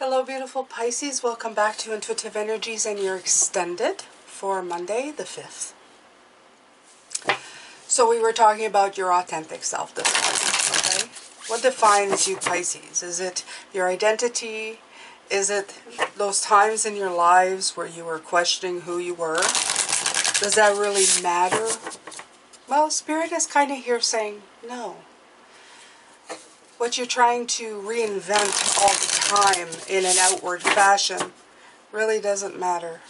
Hello beautiful Pisces, welcome back to Intuitive Energies and your extended for Monday the 5th. So we were talking about your authentic self this morning, okay? What defines you Pisces? Is it your identity? Is it those times in your lives where you were questioning who you were? Does that really matter? Well, Spirit is kind of here saying no. What you're trying to reinvent all the time in an outward fashion really doesn't matter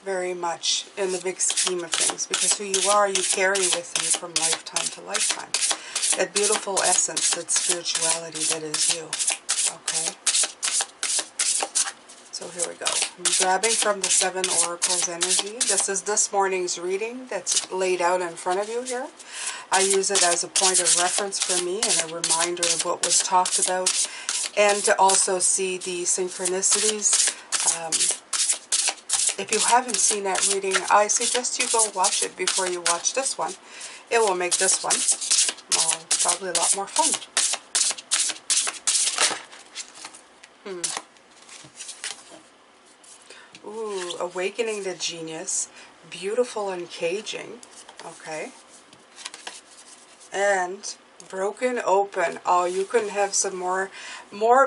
very much in the big scheme of things, because who you are, you carry with you from lifetime to lifetime. That beautiful essence, that spirituality that is you. Okay? So here we go. I'm grabbing from the 7 Oracles energy. This is this morning's reading that's laid out in front of you here. I use it as a point of reference for me and a reminder of what was talked about, and to also see the synchronicities. If you haven't seen that reading, I suggest you go watch it before you watch this one. It will make this one probably a lot more fun. Ooh, Awakening the Genius. Beautiful and caging. Okay. And Broken Open. Oh, you couldn't have some more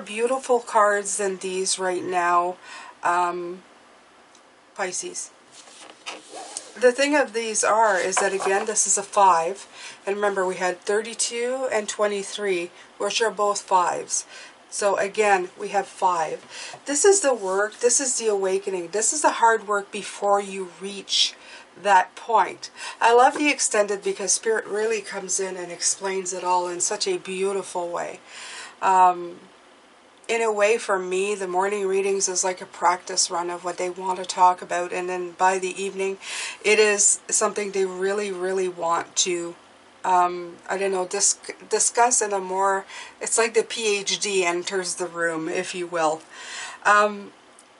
beautiful cards than these right now, Pisces. The thing of these is that, again, this is a 5. And remember, we had 32 and 23, which are both 5s. So again, we have 5. This is the work. This is the awakening. This is the hard work before you reach that point. I love the extended because Spirit really comes in and explains it all in such a beautiful way. In a way, for me, the morning readings is like a practice run of what they want to talk about, and then by the evening it is something they really, really want to I don't know, discuss in a more, it's like the PhD enters the room, if you will.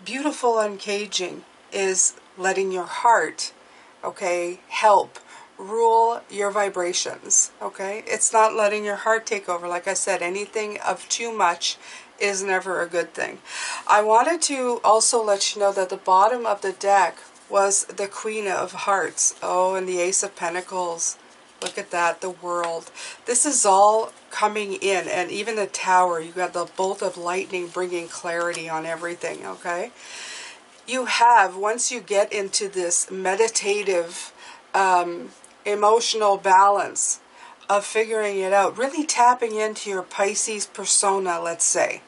Beautiful uncaging is letting your heart, okay, help rule your vibrations, okay? It's not letting your heart take over. Like I said, anything of too much is never a good thing. I wanted to also let you know that the bottom of the deck was the Queen of Hearts. Oh, and the Ace of Pentacles. Look at that, the World. This is all coming in, and even the Tower. You got the bolt of lightning bringing clarity on everything, okay? You have, once you get into this meditative, emotional balance of figuring it out, really tapping into your Pisces persona, let's say,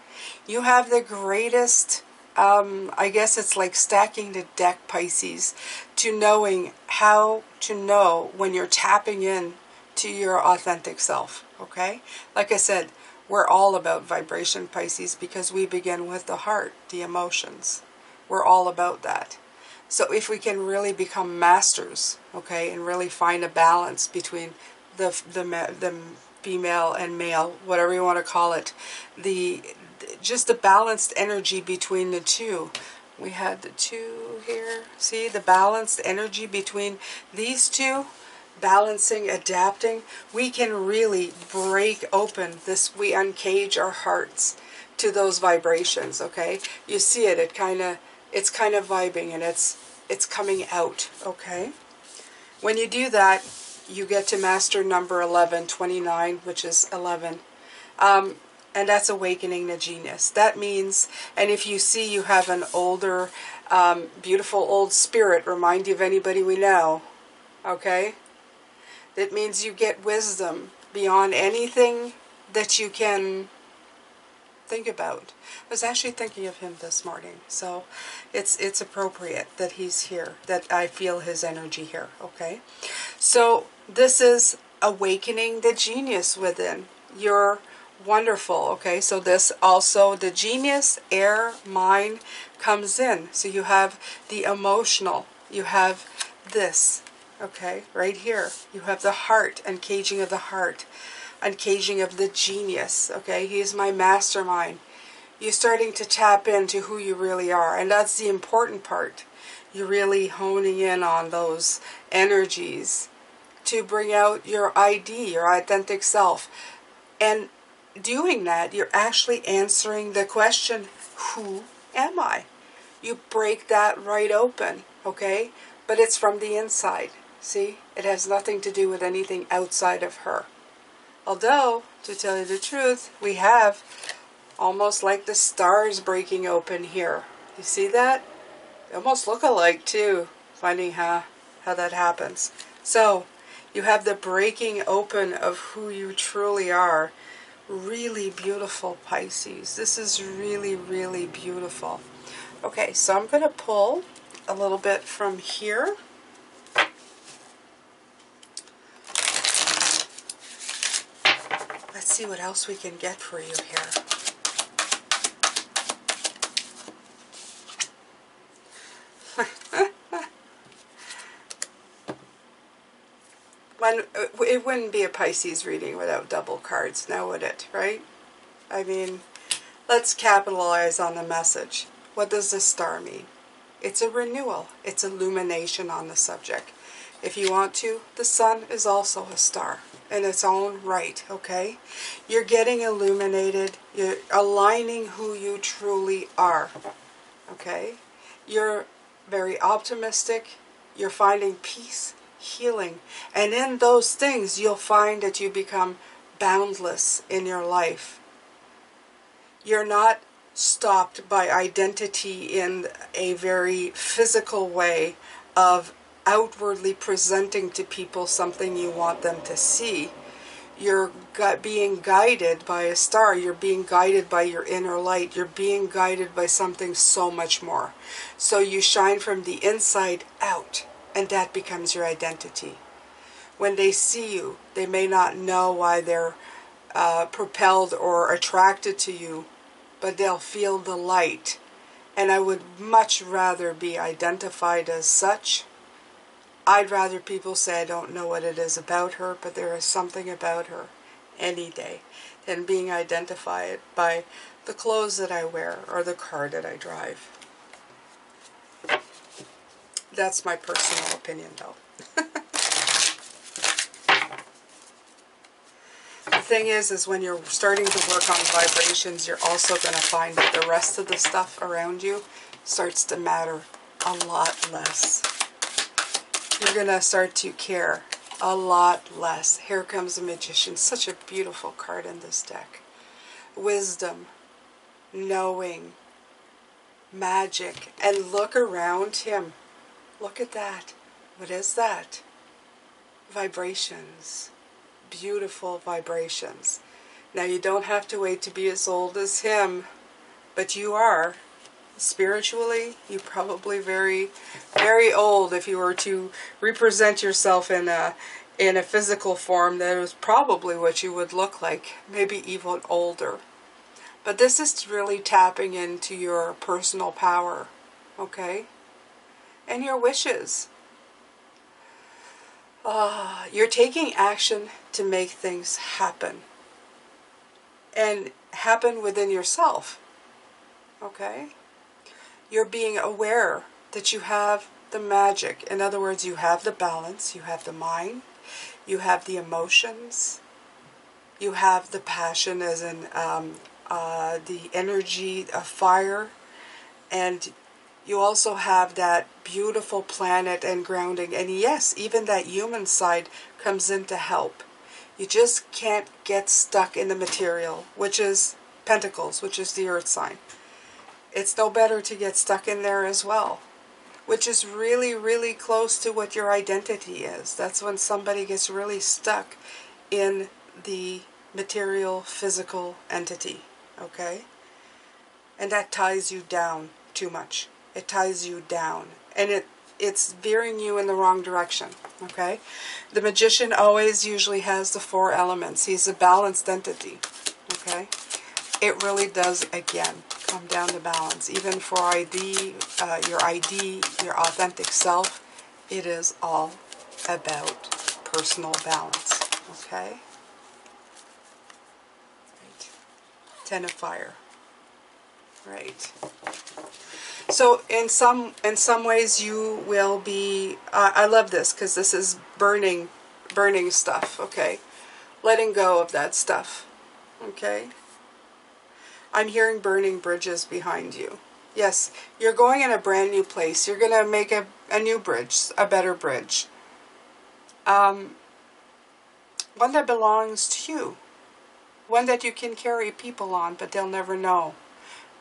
you have the greatest, I guess it's like stacking the deck, Pisces, to knowing how to know when you're tapping in to your authentic self, okay? Like I said, we're all about vibration, Pisces, because we begin with the heart, the emotions. We're all about that. So if we can really become masters, okay, and really find a balance between the female and male, whatever you want to call it, just the balanced energy between the two. We had the 2 here. See the balanced energy between these two, balancing, adapting. We can really break open this. We uncage our hearts to those vibrations. Okay, you see it. It's kind of vibing, and it's coming out. Okay, when you do that, you get to master number 11, 29, which is 11. And that's awakening the genius. That means, and if you see you have an older, beautiful old spirit, remind you of anybody we know, okay? That means you get wisdom beyond anything that you can think about. I was actually thinking of him this morning, so it's appropriate that he's here, that I feel his energy here, okay? So this is awakening the genius within. You're wonderful, okay? So this also, the genius, air, mind comes in. So you have the emotional, you have this, okay, right here. You have the heart, uncaging of the heart, uncaging of the genius, okay? He is my mastermind. You're starting to tap into who you really are, and that's the important part. You're really honing in on those energies to bring out your ID, your authentic self. And doing that, you're actually answering the question, who am I? You break that right open, okay? But it's from the inside. See? It has nothing to do with anything outside of her. Although, to tell you the truth, we have almost like the stars breaking open here. You see that? They almost look alike too. Finding how that happens. So, you have the breaking open of who you truly are. Really beautiful, Pisces. This is really, really beautiful. Okay, so I'm going to pull a little bit from here. Let's see what else we can get for you here. It wouldn't be a Pisces reading without double cards, now would it, right? I mean, let's capitalize on the message. What does this star mean? It's a renewal. It's illumination on the subject. If you want to, the sun is also a star in its own right, okay? You're getting illuminated. You're aligning who you truly are, okay? You're very optimistic. You're finding peace, healing. And in those things, you'll find that you become boundless in your life. You're not stopped by identity in a very physical way of outwardly presenting to people something you want them to see. You're being guided by a star. You're being guided by your inner light. You're being guided by something so much more. So you shine from the inside out, and that becomes your identity. When they see you, they may not know why they're propelled or attracted to you, but they'll feel the light. And I would much rather be identified as such. I'd rather people say I don't know what it is about her, but there is something about her any day than being identified by the clothes that I wear or the car that I drive. That's my personal opinion, though. The thing is when you're starting to work on vibrations, you're also going to find that the rest of the stuff around you starts to matter a lot less. You're going to start to care a lot less. Here comes the Magician. Such a beautiful card in this deck. Wisdom, knowing, magic. And look around him. Look at that. What is that? Vibrations. Beautiful vibrations. Now you don't have to wait to be as old as him, but you are. Spiritually, you're probably very, very old. If you were to represent yourself in a physical form, that is probably what you would look like, maybe even older. But this is really tapping into your personal power, okay? And your wishes. You're taking action to make things happen. And happen within yourself, okay? You're being aware that you have the magic. In other words, you have the balance, you have the mind, you have the emotions, you have the passion as in the energy of fire, and you also have that beautiful planet and grounding. And yes, even that human side comes in to help. You just can't get stuck in the material, which is Pentacles, which is the earth sign. It's no better to get stuck in there as well, which is really, really close to what your identity is. That's when somebody gets really stuck in the material, physical entity, okay? And that ties you down too much. It ties you down, and it's veering you in the wrong direction, okay? The Magician always usually has the 4 elements. He's a balanced entity, okay? It really does, again, come down to balance. Even for your authentic self, it is all about personal balance, okay? Right. 10 of fire. Right. So in some ways you will be, I love this because this is burning stuff, okay? Letting go of that stuff, okay? I'm hearing burning bridges behind you, Yes, you're going in a brand new place. You're going to make a new bridge, a better bridge. One that belongs to you. One that you can carry people on, but they'll never know.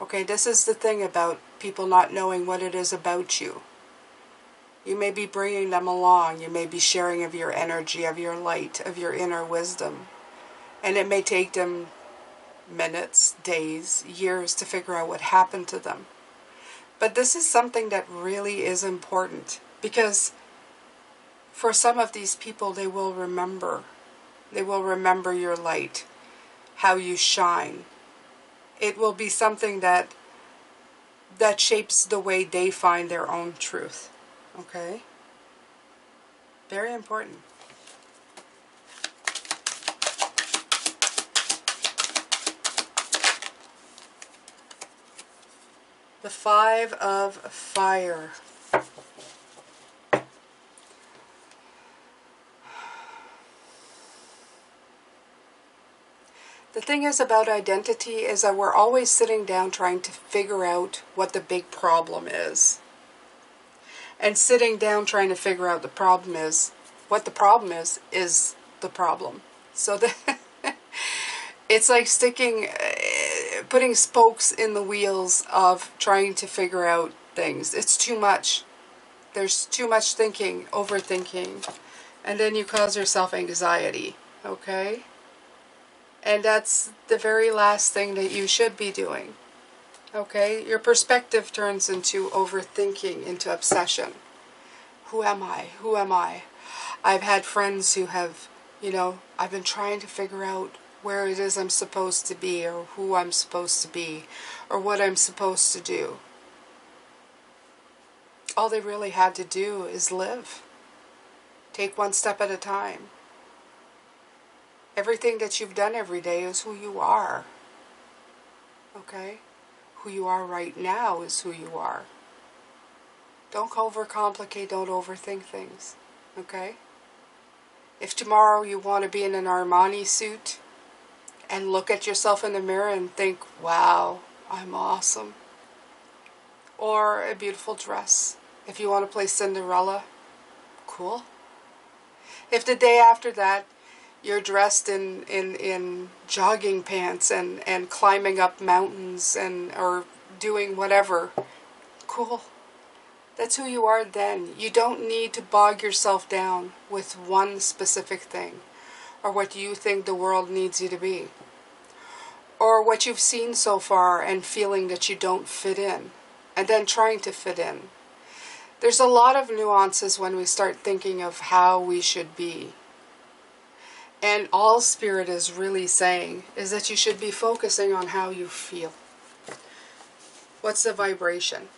Okay, this is the thing about people not knowing what it is about you. You may be bringing them along. You may be sharing of your energy, of your light, of your inner wisdom. And it may take them minutes, days, years to figure out what happened to them. But this is something that really is important, because for some of these people, they will remember. They will remember your light, how you shine. It will be something that shapes the way they find their own truth. Okay? Very important. The 5 of Fire. The thing is about identity is that we're always sitting down trying to figure out what the big problem is. And sitting down trying to figure out the problem is, what the problem is the problem. So it's like putting spokes in the wheels of trying to figure out things. It's too much. There's too much thinking, overthinking, and then you cause yourself anxiety, okay? And that's the very last thing that you should be doing, okay? Your perspective turns into overthinking, into obsession. Who am I? Who am I? I've had friends who have, I've been trying to figure out where it is I'm supposed to be, or who I'm supposed to be, or what I'm supposed to do. All they really had to do is live. Take one step at a time. Everything that you've done every day is who you are. Okay? Who you are right now is who you are. Don't overcomplicate, don't overthink things. Okay? If tomorrow you want to be in an Armani suit and look at yourself in the mirror and think, wow, I'm awesome. Or a beautiful dress. If you want to play Cinderella, cool. If the day after that you're dressed in jogging pants and climbing up mountains or doing whatever, cool. That's who you are then. You don't need to bog yourself down with one specific thing, or what you think the world needs you to be, or what you've seen so far and feeling that you don't fit in, and then trying to fit in. There's a lot of nuances when we start thinking of how we should be. And all Spirit is really saying is that you should be focusing on how you feel. What's the vibration?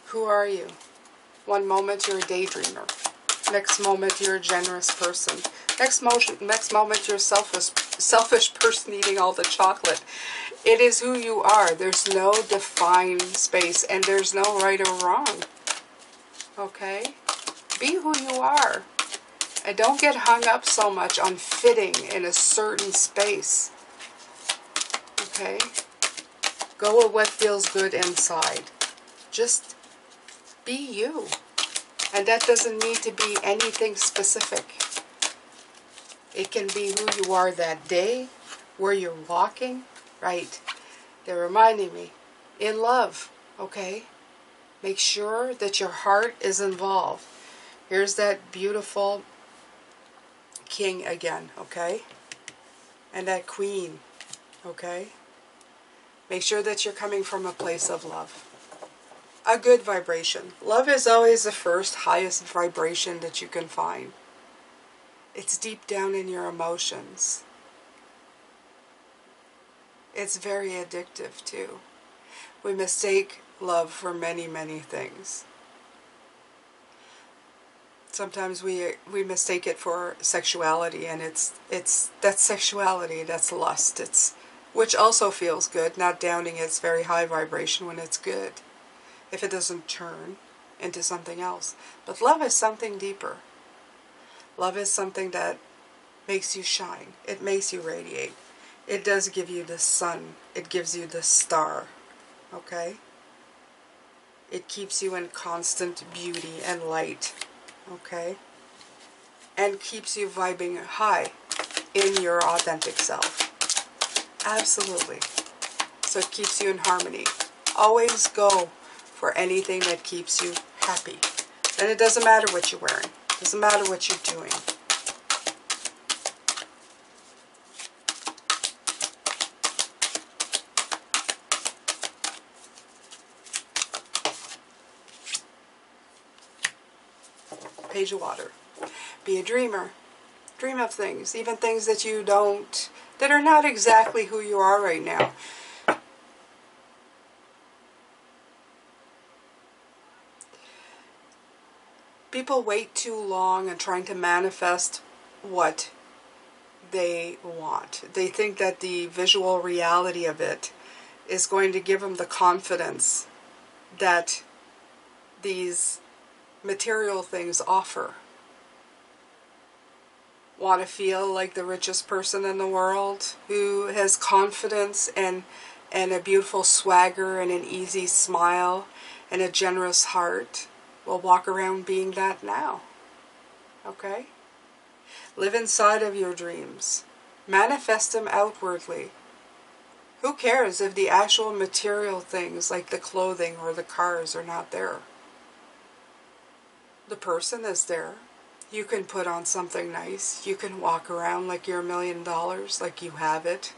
Who are you? One moment you're a daydreamer. Next moment you're a generous person. Next moment you're a selfish person eating all the chocolate. It is who you are. There's no defined space, and there's no right or wrong. Okay? Be who you are. And don't get hung up so much on fitting in a certain space. Okay? Go with what feels good inside. Just be you. And that doesn't need to be anything specific. It can be who you are that day, where you're walking. Right. They're reminding me. In love. Okay? Make sure that your heart is involved. Here's that beautiful king again, okay? And that queen, okay? Make sure that you're coming from a place of love. A good vibration. Love is always the first, highest vibration that you can find. It's deep down in your emotions. It's very addictive, too. We mistake love for many, many things. Sometimes we mistake it for sexuality, and that's sexuality, that's lust. Which also feels good, not downing its very high vibration when it's good, if it doesn't turn into something else. But love is something deeper. Love is something that makes you shine. It makes you radiate. it does give you the sun. It gives you the star. Okay? It keeps you in constant beauty and light. Okay? And keeps you vibing high in your authentic self. Absolutely. So it keeps you in harmony. Always go for anything that keeps you happy. And it doesn't matter what you're wearing. It doesn't matter what you're doing. Page of Water. Be a dreamer. Dream of things, even things that you don't, that are not exactly who you are right now. People wait too long in trying to manifest what they want. They think that the visual reality of it is going to give them the confidence that these material things offer. Want to feel like the richest person in the world, who has confidence and a beautiful swagger and an easy smile and a generous heart? Well, walk around being that now. Okay? Live inside of your dreams. Manifest them outwardly. Who cares if the actual material things like the clothing or the cars are not there? The person is there. You can put on something nice. You can walk around like you're $1 million, like you have it.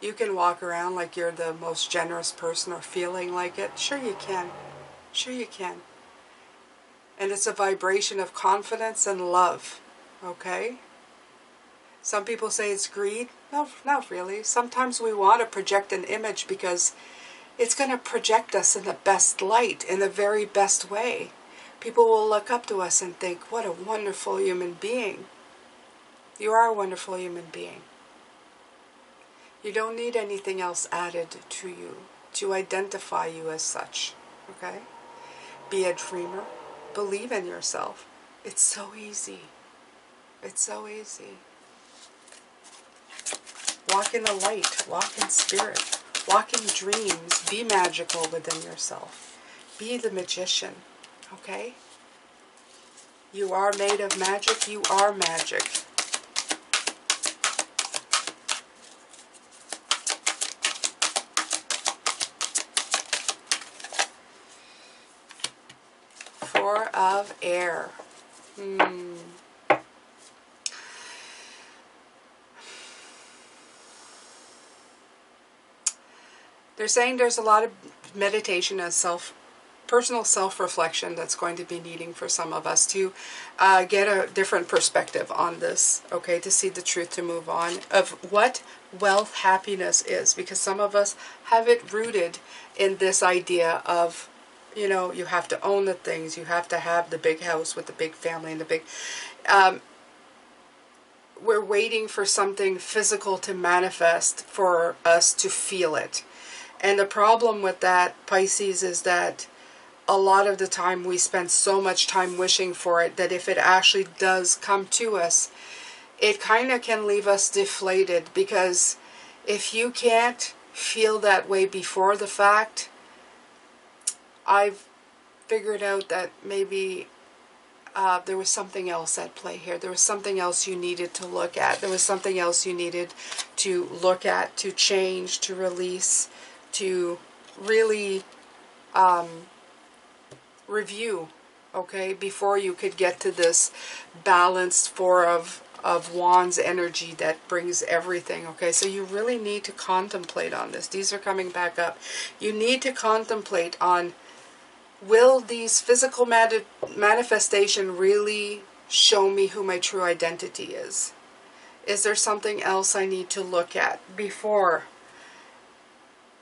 You can walk around like you're the most generous person or feeling like it. Sure you can. Sure you can. And it's a vibration of confidence and love. Okay? Some people say it's greed. No, not really. Sometimes we want to project an image because it's going to project us in the best light, in the very best way. People will look up to us and think, what a wonderful human being. You are a wonderful human being. You don't need anything else added to you to identify you as such. Okay? Be a dreamer. Believe in yourself. It's so easy. It's so easy. Walk in the light. Walk in spirit. Walk in dreams. Be magical within yourself. Be the magician. Okay? You are made of magic. You are magic. Four of Air. They're saying there's a lot of meditation and personal self-reflection that's going to be needing for some of us to get a different perspective on this, okay, to see the truth, to move on, of what wealth, happiness is, because some of us have it rooted in this idea of, you know, you have to own the things, you have to have the big house with the big family and the big... we're waiting for something physical to manifest for us to feel it. And the problem with that, Pisces, is that a lot of the time we spend so much time wishing for it that if it actually does come to us, it kind of can leave us deflated, because if you can't feel that way before the fact, I've figured out that maybe there was something else at play here. There was something else you needed to look at. There was something else you needed to look at, to change, to release, to really review, okay, before you could get to this balanced Four of Wands energy that brings everything, okay? So you really need to contemplate on this. These are coming back up. You need to contemplate on, will these physical manifestation really show me who my true identity is? Is there something else I need to look at before?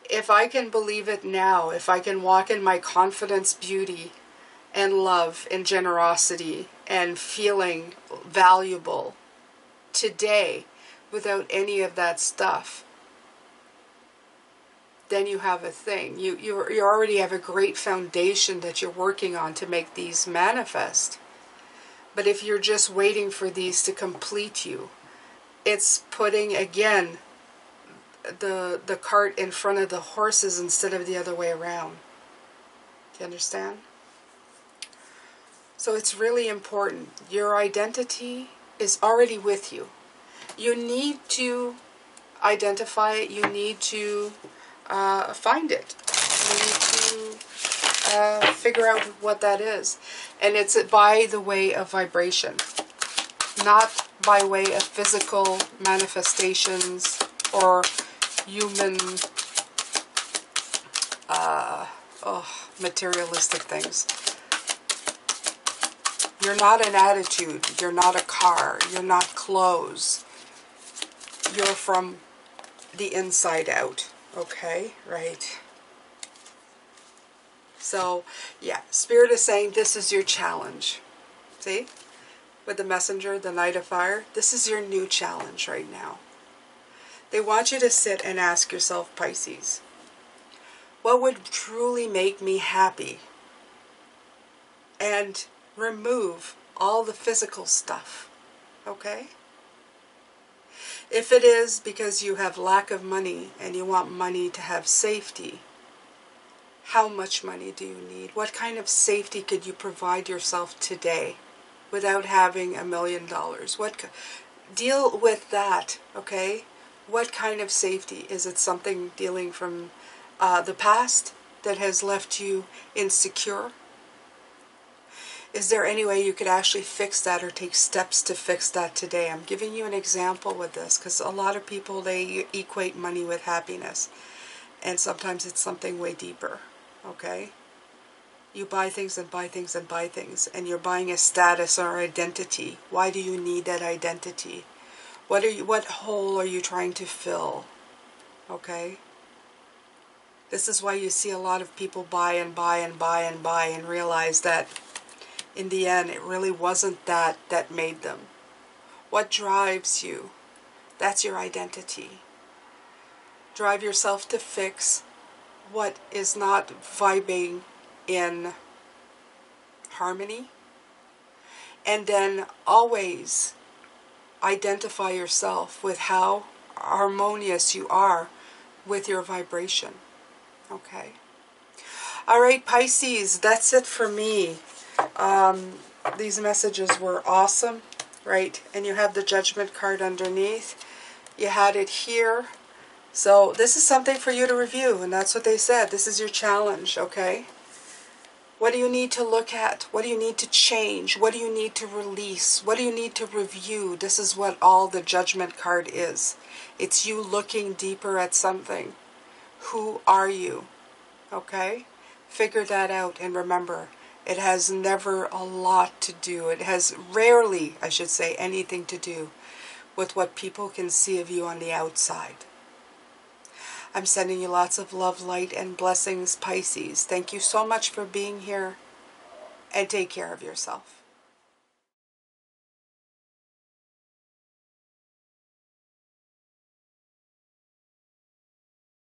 If I can believe it now, if I can walk in my confidence, beauty, and love, and generosity, and feeling valuable today without any of that stuff, then you have a thing. You already have a great foundation that you're working on to make these manifest. But if you're just waiting for these to complete you, it's putting, again, the cart in front of the horses instead of the other way around. Do you understand? So it's really important. Your identity is already with you. You need to identify it. You need to find it. You need to figure out what that is. And it's by the way of vibration, not by way of physical manifestations or human materialistic things. You're not an attitude. You're not a car. You're not clothes. You're from the inside out. Okay? Right. So, yeah. Spirit is saying this is your challenge. See? With the messenger, the Knight of Fire. This is your new challenge right now. They want you to sit and ask yourself, Pisces, what would truly make me happy? And remove all the physical stuff. Okay? If it is because you have lack of money and you want money to have safety, how much money do you need? What kind of safety could you provide yourself today without having $1 million? Deal with that, okay? What kind of safety? Is it something dealing from the past that has left you insecure? Is there any way you could actually fix that or take steps to fix that today? I'm giving you an example with this because a lot of people, they equate money with happiness. And sometimes it's something way deeper, okay? You buy things and buy things and buy things, and you're buying a status or identity. Why do you need that identity? What hole are you trying to fill? Okay? This is why you see a lot of people buy and buy and buy and buy and realize that in the end it really wasn't that made them. What drives you? That's your identity. Drive yourself to fix what is not vibing in harmony, and then always identify yourself with how harmonious you are with your vibration. Okay. All right, Pisces, that's it for me. These messages were awesome, right? And you have the Judgment card underneath. You had it here. So this is something for you to review, and that's what they said. This is your challenge, okay? What do you need to look at? What do you need to change? What do you need to release? What do you need to review? This is what all the Judgment card is. It's you looking deeper at something. Who are you? Okay? Figure that out, and remember, it has never a lot to do. It has rarely, I should say, anything to do with what people can see of you on the outside. I'm sending you lots of love, light, and blessings, Pisces. Thank you so much for being here, and take care of yourself.